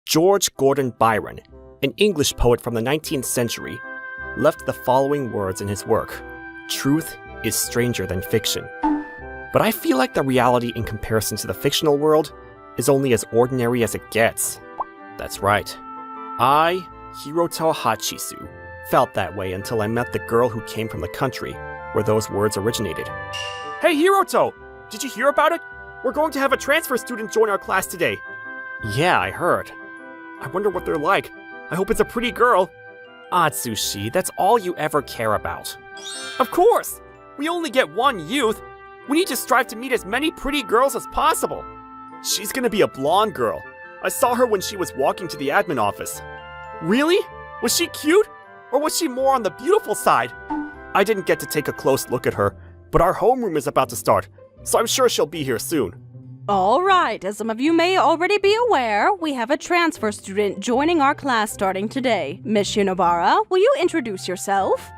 George Gordon Byron, an English poet from the 19th century, left the following words in his work: "Truth is stranger than fiction." But I feel like the reality in comparison to the fictional world is only as ordinary as it gets. That's right. I, Hiroto Hachisu, felt that way until I met the girl who came from the country where those words originated. Hey Hiroto! Did you hear about it? We're going to have a transfer student join our class today. Yeah, I heard. I wonder what they're like. I hope it's a pretty girl. Atsushi, that's all you ever care about. Of course! We only get one youth. We need to strive to meet as many pretty girls as possible. She's gonna be a blonde girl. I saw her when she was walking to the admin office. Really? Was she cute? Or was she more on the beautiful side? I didn't get to take a close look at her, but our homeroom is about to start, so I'm sure she'll be here soon. All right, as some of you may already be aware, we have a transfer student joining our class starting today. Miss Shinobara, will you introduce yourself?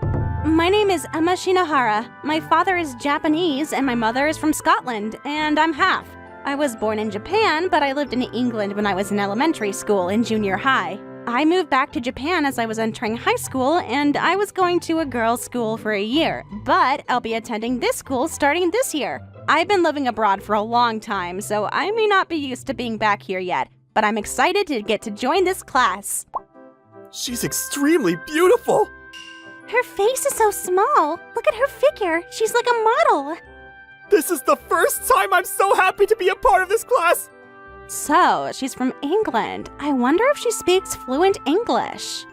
My name is Emma Shinohara. My father is Japanese and my mother is from Scotland, and I'm half. I was born in Japan, but I lived in England when I was in elementary school and junior high. I moved back to Japan as I was entering high school, and I was going to a girls' school for a year, but I'll be attending this school starting this year. I've been living abroad for a long time, so I may not be used to being back here yet, but I'm excited to get to join this class. She's extremely beautiful! Her face is so small. Look at her figure. She's like a model. This is the first time I'm so happy to be a part of this class! So, she's from England. I wonder if she speaks fluent English.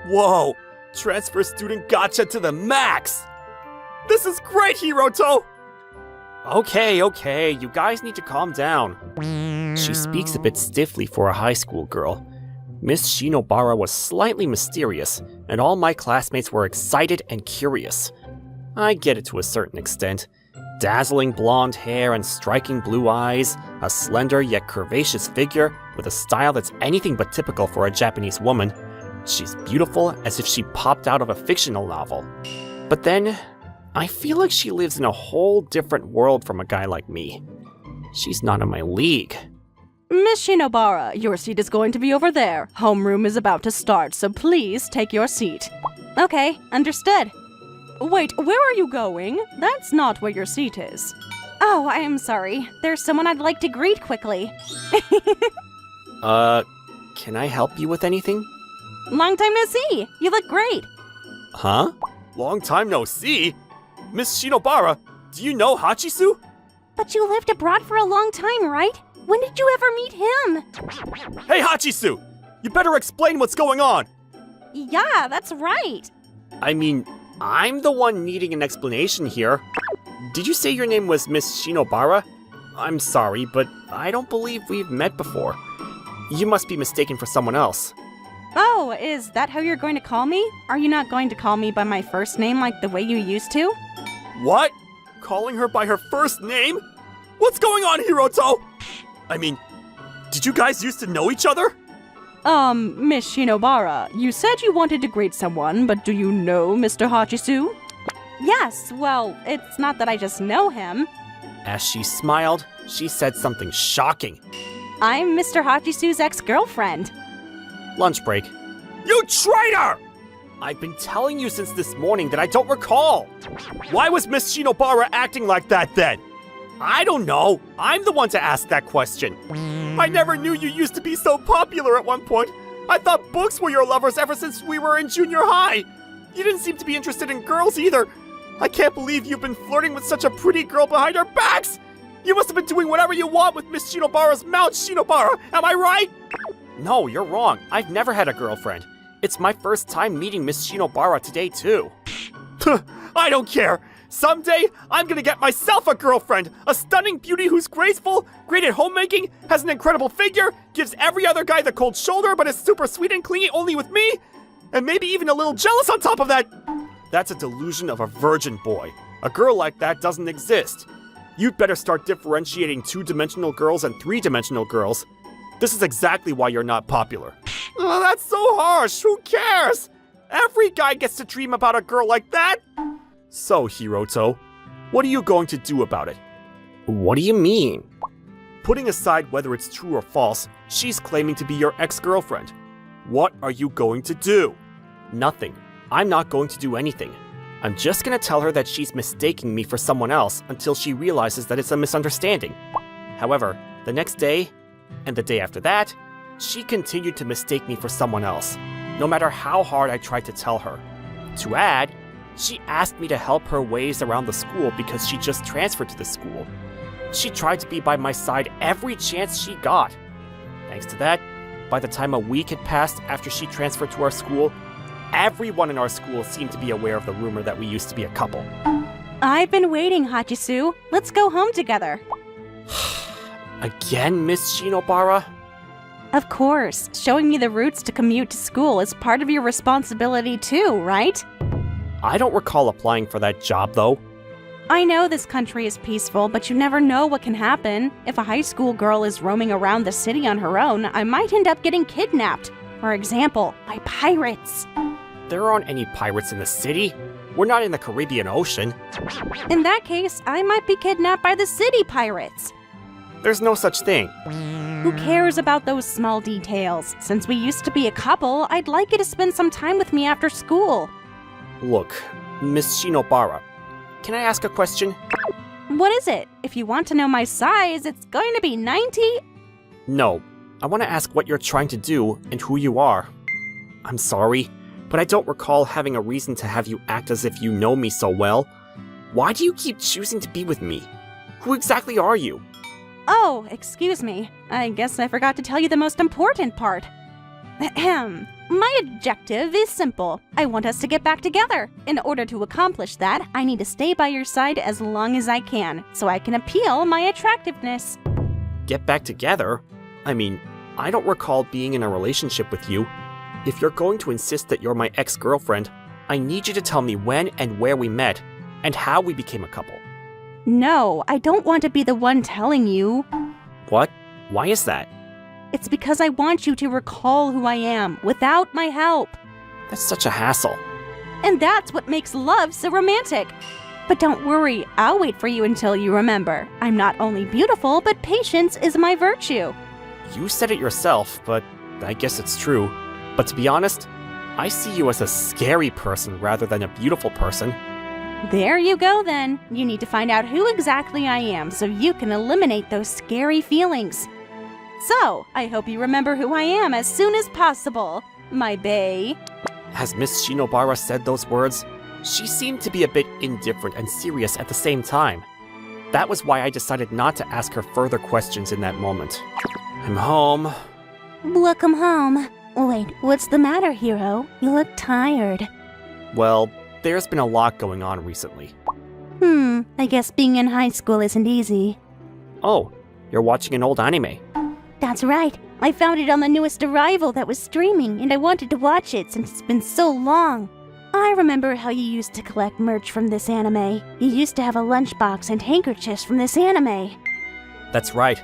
Whoa! Transfer student gotcha to the max! This is great, Hiroto! Okay, you guys need to calm down. She speaks a bit stiffly for a high school girl. Miss Shinobara was slightly mysterious, and all my classmates were excited and curious. I get it to a certain extent. Dazzling blonde hair and striking blue eyes, a slender yet curvaceous figure with a style that's anything but typical for a Japanese woman. She's beautiful as if she popped out of a fictional novel. But then, I feel like she lives in a whole different world from a guy like me. She's not in my league. Miss Shinobara, your seat is going to be over there. Homeroom is about to start, so please take your seat. Okay, understood. Wait, where are you going? That's not where your seat is. Oh, I am sorry. There's someone I'd like to greet quickly. Can I help you with anything? Long time no see. You look great. Huh? Long time no see? Miss Shinobara, do you know Hachisu? But you lived abroad for a long time, right? When did you ever meet him? Hey Hachisu! You better explain what's going on! Yeah, that's right. I mean, I'm the one needing an explanation here. Did you say your name was Miss Shinobara? I'm sorry, but I don't believe we've met before. You must be mistaken for someone else. Oh, is that how you're going to call me? Are you not going to call me by my first name like the way you used to? What? Calling her by her first name? What's going on, Hiroto? I mean, did you guys used to know each other? Miss Shinobara, you said you wanted to greet someone, but do you know Mr. Hachisu? Yes, well, it's not that I just know him. As she smiled, she said something shocking. I'm Mr. Hachisu's ex-girlfriend. Lunch break. You traitor! I've been telling you since this morning that I don't recall. Why was Miss Shinobara acting like that then? I don't know. I'm the one to ask that question. I never knew you used to be so popular at one point. I thought books were your lovers ever since we were in junior high. You didn't seem to be interested in girls either. I can't believe you've been flirting with such a pretty girl behind our backs. You must have been doing whatever you want with Miss Shinobara's mouth, Shinobara. Am I right? No, you're wrong. I've never had a girlfriend. It's my first time meeting Miss Shinobara today, too. I don't care. Someday, I'm gonna get myself a girlfriend. A stunning beauty who's graceful, great at homemaking, has an incredible figure, gives every other guy the cold shoulder, but is super sweet and clingy only with me, and maybe even a little jealous on top of that. That's a delusion of a virgin boy. A girl like that doesn't exist. You'd better start differentiating two-dimensional girls and three-dimensional girls. This is exactly why you're not popular. Oh, that's so harsh. Who cares? Every guy gets to dream about a girl like that. So, Hiroto, what are you going to do about it? What do you mean? Putting aside whether it's true or false, she's claiming to be your ex-girlfriend. What are you going to do? Nothing. I'm not going to do anything. I'm just gonna tell her that she's mistaking me for someone else until she realizes that it's a misunderstanding. However, the next day, and the day after that, she continued to mistake me for someone else, no matter how hard I tried to tell her. To add, she asked me to help her ways around the school because she just transferred to the school. She tried to be by my side every chance she got. Thanks to that, by the time a week had passed after she transferred to our school, everyone in our school seemed to be aware of the rumor that we used to be a couple. I've been waiting, Hachisu. Let's go home together. Again, Miss Shinobara? Of course, showing me the routes to commute to school is part of your responsibility too, right? I don't recall applying for that job, though. I know this country is peaceful, but you never know what can happen. If a high school girl is roaming around the city on her own, I might end up getting kidnapped. For example, by pirates. There aren't any pirates in the city. We're not in the Caribbean Ocean. In that case, I might be kidnapped by the city pirates. There's no such thing. Who cares about those small details? Since we used to be a couple, I'd like you to spend some time with me after school. Look, Miss Shinobara, can I ask a question? What is it? If you want to know my size, it's going to be 90? No, I want to ask what you're trying to do and who you are. I'm sorry, but I don't recall having a reason to have you act as if you know me so well. Why do you keep choosing to be with me? Who exactly are you? Oh, excuse me. I guess I forgot to tell you the most important part. Ahem. My objective is simple. I want us to get back together. In order to accomplish that, I need to stay by your side as long as I can, so I can appeal my attractiveness. Get back together? I mean, I don't recall being in a relationship with you. If you're going to insist that you're my ex-girlfriend, I need you to tell me when and where we met, and how we became a couple. No, I don't want to be the one telling you. What? Why is that? It's because I want you to recall who I am, without my help. That's such a hassle. And that's what makes love so romantic. But don't worry, I'll wait for you until you remember. I'm not only beautiful, but patience is my virtue. You said it yourself, but I guess it's true. But to be honest, I see you as a scary person rather than a beautiful person. There you go then. You need to find out who exactly I am so you can eliminate those scary feelings. So, I hope you remember who I am as soon as possible, my bae. Has Miss Shinobara said those words? She seemed to be a bit indifferent and serious at the same time. That was why I decided not to ask her further questions in that moment. I'm home. Welcome home. Wait, what's the matter, hero? You look tired. Well, there's been a lot going on recently. I guess being in high school isn't easy. Oh, you're watching an old anime. That's right. I found it on the newest arrival that was streaming, and I wanted to watch it since it's been so long. I remember how you used to collect merch from this anime. You used to have a lunchbox and handkerchiefs from this anime. That's right.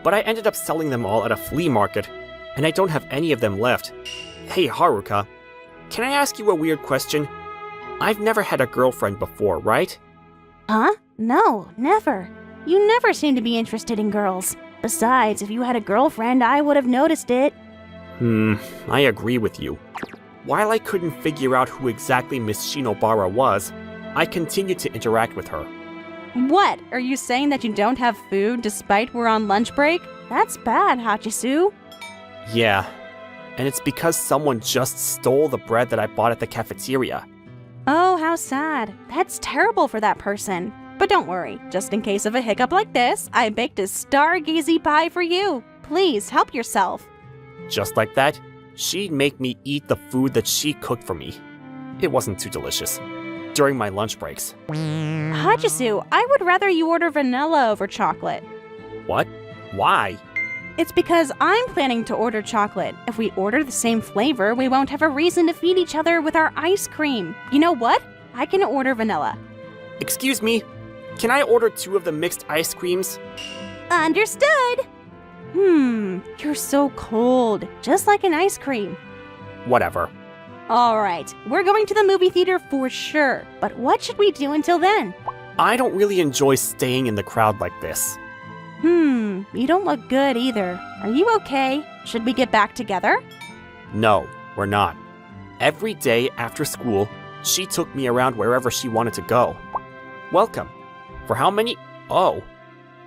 But I ended up selling them all at a flea market, and I don't have any of them left. Hey, Haruka, can I ask you a weird question? I've never had a girlfriend before, right? Huh? No, never. You never seem to be interested in girls. Besides, if you had a girlfriend, I would have noticed it. I agree with you. While I couldn't figure out who exactly Miss Shinobara was, I continued to interact with her. What? Are you saying that you don't have food despite we're on lunch break? That's bad, Hachisu. Yeah, and it's because someone just stole the bread that I bought at the cafeteria. Oh, how sad. That's terrible for that person. But don't worry, just in case of a hiccup like this, I baked a stargazy pie for you. Please, help yourself. Just like that, she'd make me eat the food that she cooked for me. It wasn't too delicious. During my lunch breaks. Hachisu, I would rather you order vanilla over chocolate. What? Why? It's because I'm planning to order chocolate. If we order the same flavor, we won't have a reason to feed each other with our ice cream. You know what? I can order vanilla. Excuse me, can I order 2 of the mixed ice creams? Understood. You're so cold, just like an ice cream. Whatever. All right, we're going to the movie theater for sure, but what should we do until then? I don't really enjoy staying in the crowd like this. You don't look good either. Are you okay? Should we get back together? No, we're not. Every day after school, she took me around wherever she wanted to go. Welcome. For how many? Oh,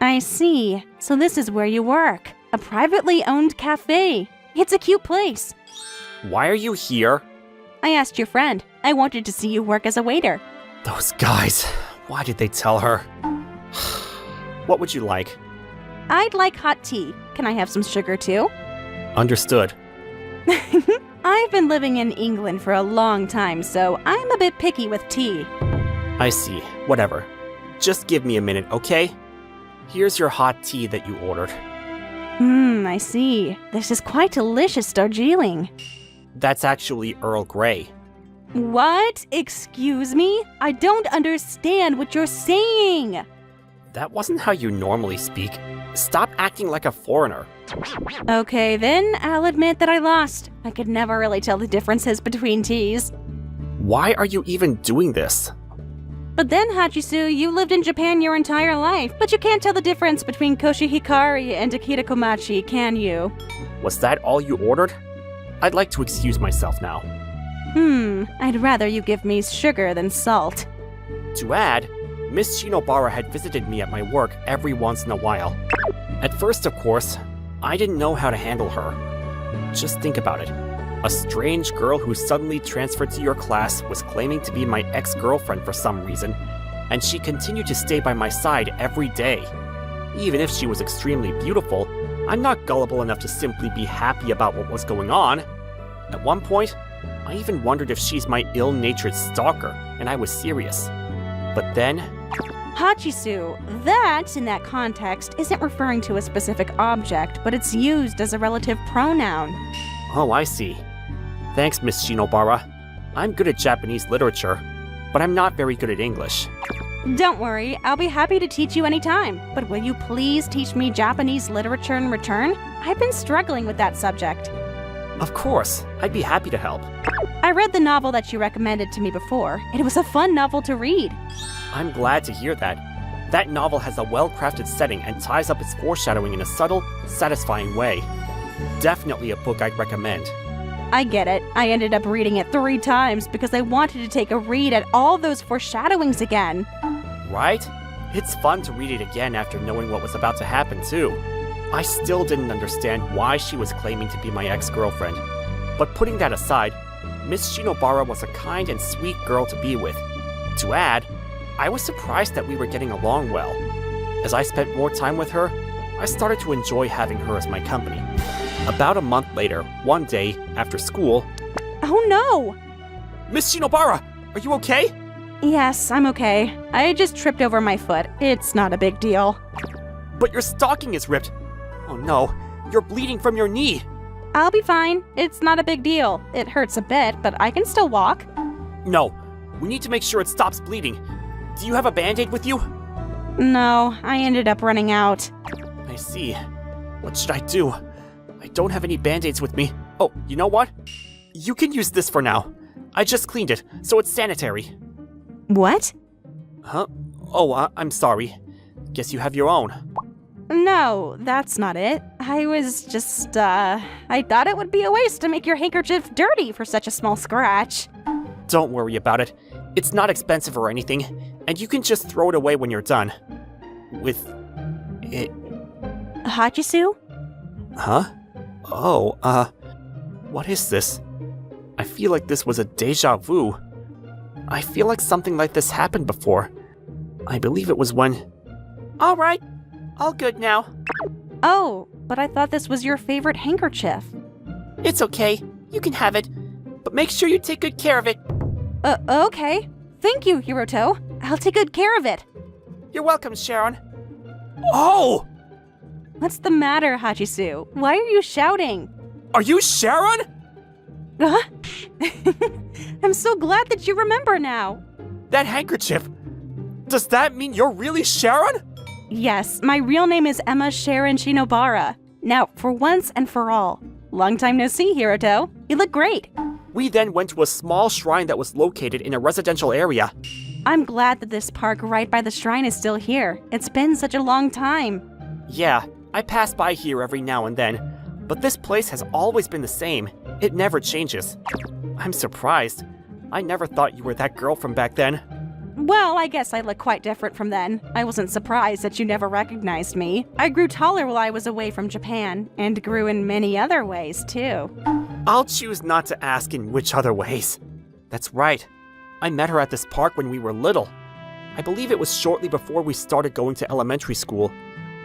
I see. So this is where you work. A privately owned cafe. It's a cute place. why are you here? I asked your friend. I wanted to see you work as a waiter. Those guys. Why did they tell her? What would you like? I'd like hot tea. Can I have some sugar too? Understood. I've been living in England for a long time, so I'm a bit picky with tea. I see. Whatever. Just give me a minute, okay? Here's your hot tea that you ordered. I see. This is quite delicious, Darjeeling. That's actually Earl Grey. What? Excuse me? I don't understand what you're saying. That wasn't how you normally speak. Stop acting like a foreigner. Okay, then I'll admit that I lost. I could never really tell the differences between teas. Why are you even doing this? But then, Hachisu, you lived in Japan your entire life, but you can't tell the difference between Koshi Hikari and Akita Komachi, can you? Was that all you ordered? I'd like to excuse myself now. I'd rather you give me sugar than salt. To add, Miss Shinobara had visited me at my work every once in a while. At first, of course, I didn't know how to handle her. Just think about it. A strange girl who suddenly transferred to your class was claiming to be my ex-girlfriend for some reason, and she continued to stay by my side every day. Even if she was extremely beautiful, I'm not gullible enough to simply be happy about what was going on. At one point, I even wondered if she's my ill-natured stalker, and I was serious. But then, Hachisu, that, in that context, isn't referring to a specific object, but it's used as a relative pronoun. oh, I see. Thanks, Miss Shinobara. I'm good at Japanese literature, but I'm not very good at English. Don't worry, I'll be happy to teach you anytime. But will you please teach me Japanese literature in return? I've been struggling with that subject. Of course, I'd be happy to help. I read the novel that you recommended to me before. It was a fun novel to read. I'm glad to hear that. That novel has a well-crafted setting and ties up its foreshadowing in a subtle, satisfying way. Definitely a book I'd recommend. I get it. I ended up reading it 3 times because I wanted to take a read at all those foreshadowings again. Right? It's fun to read it again after knowing what was about to happen, too. I still didn't understand why she was claiming to be my ex-girlfriend. But putting that aside, Miss Shinobara was a kind and sweet girl to be with. To add, I was surprised that we were getting along well. As I spent more time with her, I started to enjoy having her as my company. About a month later, one day, after school... Oh no! Miss Shinobara, are you okay? Yes, I'm okay. I just tripped over my foot. It's not a big deal. But your stocking is ripped. Oh no, you're bleeding from your knee. I'll be fine. It's not a big deal. It hurts a bit, but I can still walk. No, we need to make sure it stops bleeding. Do you have a Band-Aid with you? No, I ended up running out. I see. What should I do? I don't have any Band-Aids with me. Oh, you know what? You can use this for now. I just cleaned it, so it's sanitary. What? Huh? Oh, I'm sorry. Guess you have your own. No, that's not it. I was just, I thought it would be a waste to make your handkerchief dirty for such a small scratch. Don't worry about it. It's not expensive or anything, and you can just throw it away when you're done. With it. Hachisu? Huh? Oh, what is this? I feel like this was a deja vu. I feel like something like this happened before. I believe it was when... All right, all good now. Oh, but I thought this was your favorite handkerchief. It's okay, you can have it, but make sure you take good care of it. Okay. Thank you, Hiroto. I'll take good care of it. You're welcome, Sharon. Oh! What's the matter, Hachisu? Why are you shouting? Are you Sharon? Huh? I'm so glad that you remember now. That handkerchief. Does that mean you're really Sharon? Yes, my real name is Emma Sharon Shinobara. Now, for once and for all, long time no see, Hiroto. You look great. We then went to a small shrine that was located in a residential area. I'm glad that this park right by the shrine is still here. It's been such a long time. Yeah, I pass by here every now and then, but this place has always been the same. It never changes. I'm surprised. I never thought you were that girl from back then. Well, I guess I look quite different from then. I wasn't surprised that you never recognized me. I grew taller while I was away from Japan, and grew in many other ways, too. I'll choose not to ask in which other ways. That's right. I met her at this park when we were little. I believe it was shortly before we started going to elementary school.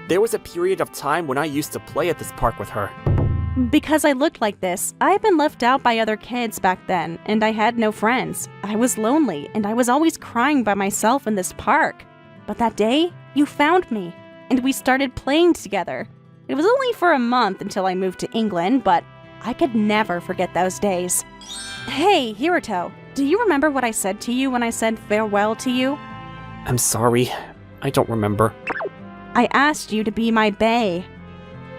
There was a period of time when I used to play at this park with her. Because I looked like this, I had been left out by other kids back then, and I had no friends. I was lonely, and I was always crying by myself in this park. But that day, you found me, and we started playing together. It was only for a month until I moved to England, but I could never forget those days. Hey, Hiruto, do you remember what I said to you when I said farewell to you? I'm sorry. I don't remember. I asked you to be my bae.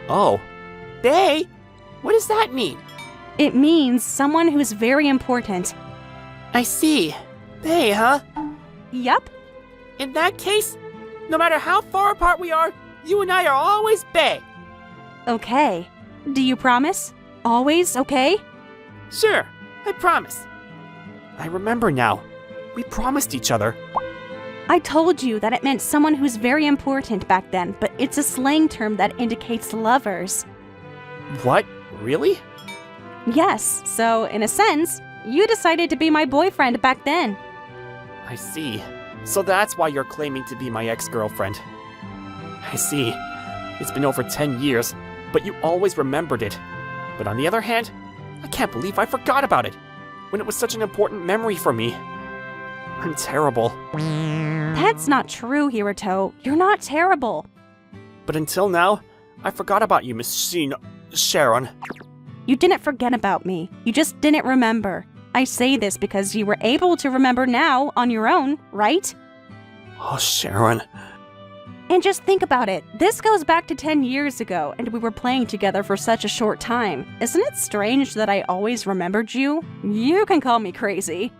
Oh. Bae? What does that mean? It means someone who's very important. I see. Bae, huh? Yup. In that case, no matter how far apart we are, you and I are always bae. Okay. Do you promise? Always okay? Sure, I promise. I remember now. We promised each other. I told you that it meant someone who's very important back then, but it's a slang term that indicates lovers. What? Really? Yes, so in a sense, you decided to be my boyfriend back then. I see. So that's why you're claiming to be my ex-girlfriend. I see. It's been over 10 years, but you always remembered it. But on the other hand, I can't believe I forgot about it, when it was such an important memory for me. I'm terrible. That's not true, Hiruto. You're not terrible. But until now, I forgot about you, Sharon. You didn't forget about me. You just didn't remember. I say this because you were able to remember now on your own, right? Oh, Sharon. And just think about it. This goes back to 10 years ago, and we were playing together for such a short time. Isn't it strange that I always remembered you? You can call me crazy.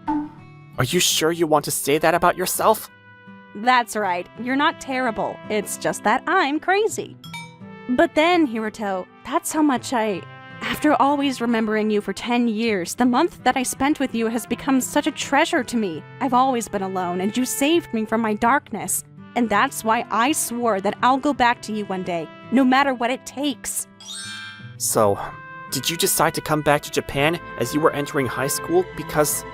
Are you sure you want to say that about yourself? That's right. You're not terrible. It's just that I'm crazy. But then, Hiruto, that's how much after always remembering you for 10 years, the month that I spent with you has become such a treasure to me. I've always been alone, and you saved me from my darkness. And that's why I swore that I'll go back to you one day, no matter what it takes. So, did you decide to come back to Japan as you were entering high school because...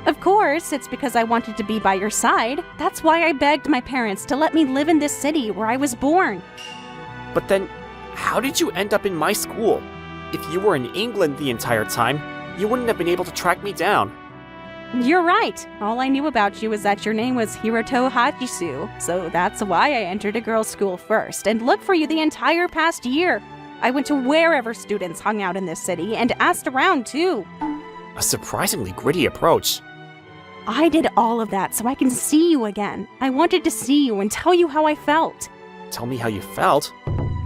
Of course, it's because I wanted to be by your side. That's why I begged my parents to let me live in this city where I was born. But then, how did you end up in my school? If you were in England the entire time, you wouldn't have been able to track me down. You're right. All I knew about you was that your name was Hiruto Hachisu, so that's why I entered a girls' school first and looked for you the entire past year. I went to wherever students hung out in this city and asked around too. A surprisingly gritty approach. I did all of that so I can see you again. I wanted to see you and tell you how I felt. Tell me how you felt.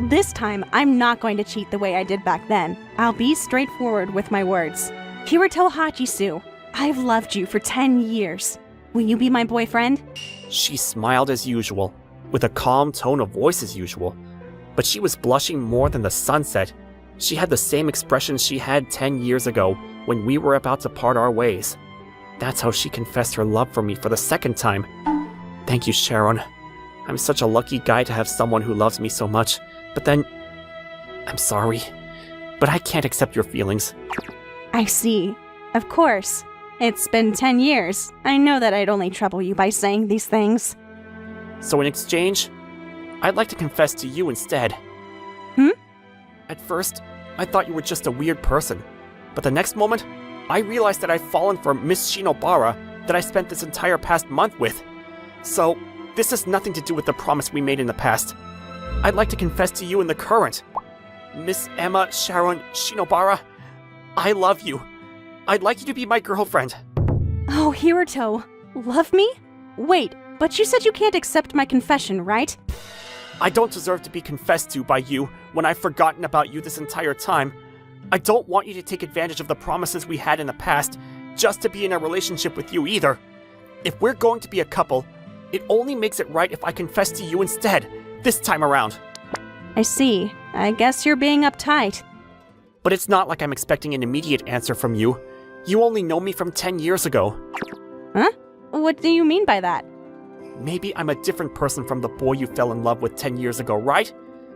This time, I'm not going to cheat the way I did back then. I'll be straightforward with my words. Hiruto Hachisu, I've loved you for 10 years. Will you be my boyfriend? She smiled as usual, with a calm tone of voice as usual. But she was blushing more than the sunset. She had the same expression she had 10 years ago when we were about to part our ways. That's how she confessed her love for me for the second time. Thank you, Sharon. I'm such a lucky guy to have someone who loves me so much. But then, I'm sorry, but I can't accept your feelings. I see. Of course. It's been 10 years. I know that I'd only trouble you by saying these things. So in exchange, I'd like to confess to you instead. At first, I thought you were just a weird person. But the next moment, I realized that I'd fallen for Miss Shinobara that I spent this entire past month with. So, this has nothing to do with the promise we made in the past. I'd like to confess to you in the current. Miss Emma Sharon Shinobara, I love you. I'd like you to be my girlfriend. Oh, Hiruto, love me? Wait, but you said you can't accept my confession, right? I don't deserve to be confessed to by you when I've forgotten about you this entire time. I don't want you to take advantage of the promises we had in the past just to be in a relationship with you either. If we're going to be a couple, it only makes it right if I confess to you instead, this time around. I see. I guess you're being uptight. But it's not like I'm expecting an immediate answer from you. You only know me from 10 years ago. Huh? What do you mean by that? Maybe I'm a different person from the boy you fell in love with 10 years ago, right?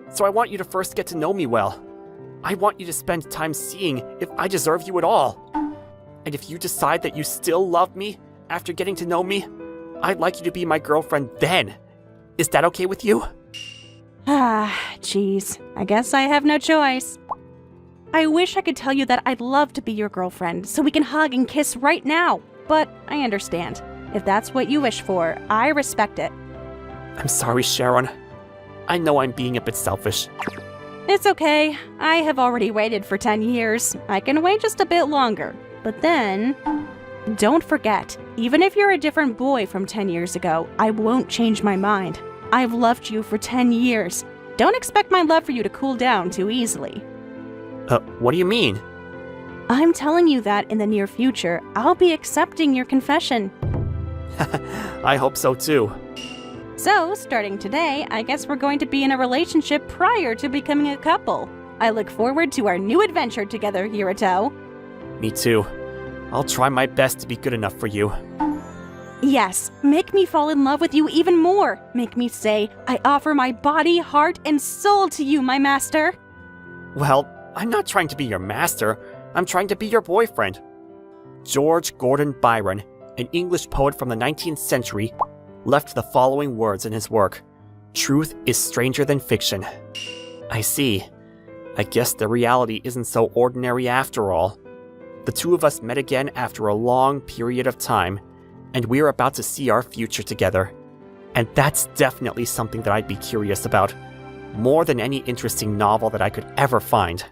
So I want you to first get to know me well. I want you to spend time seeing if I deserve you at all. And if you decide that you still love me after getting to know me, I'd like you to be my girlfriend then. Is that okay with you? Ah, jeez. I guess I have no choice. I wish I could tell you that I'd love to be your girlfriend so we can hug and kiss right now. But I understand. If that's what you wish for, I respect it. I'm sorry, Sharon. I know I'm being a bit selfish. It's okay. I have already waited for 10 years. I can wait just a bit longer. But then, don't forget, even if you're a different boy from 10 years ago, I won't change my mind. I've loved you for 10 years. Don't expect my love for you to cool down too easily. What do you mean? I'm telling you that in the near future, I'll be accepting your confession. I hope so too. So, starting today, I guess we're going to be in a relationship prior to becoming a couple. I look forward to our new adventure together, Hirito. Me too. I'll try my best to be good enough for you. Yes, make me fall in love with you even more. Make me say, I offer my body, heart, and soul to you, my master. Well, I'm not trying to be your master. I'm trying to be your boyfriend. George Gordon Byron, an English poet from the 19th century, left the following words in his work: "Truth is stranger than fiction." I see. I guess the reality isn't so ordinary after all. The two of us met again after a long period of time, and we're about to see our future together. And that's definitely something that I'd be curious about, more than any interesting novel that I could ever find.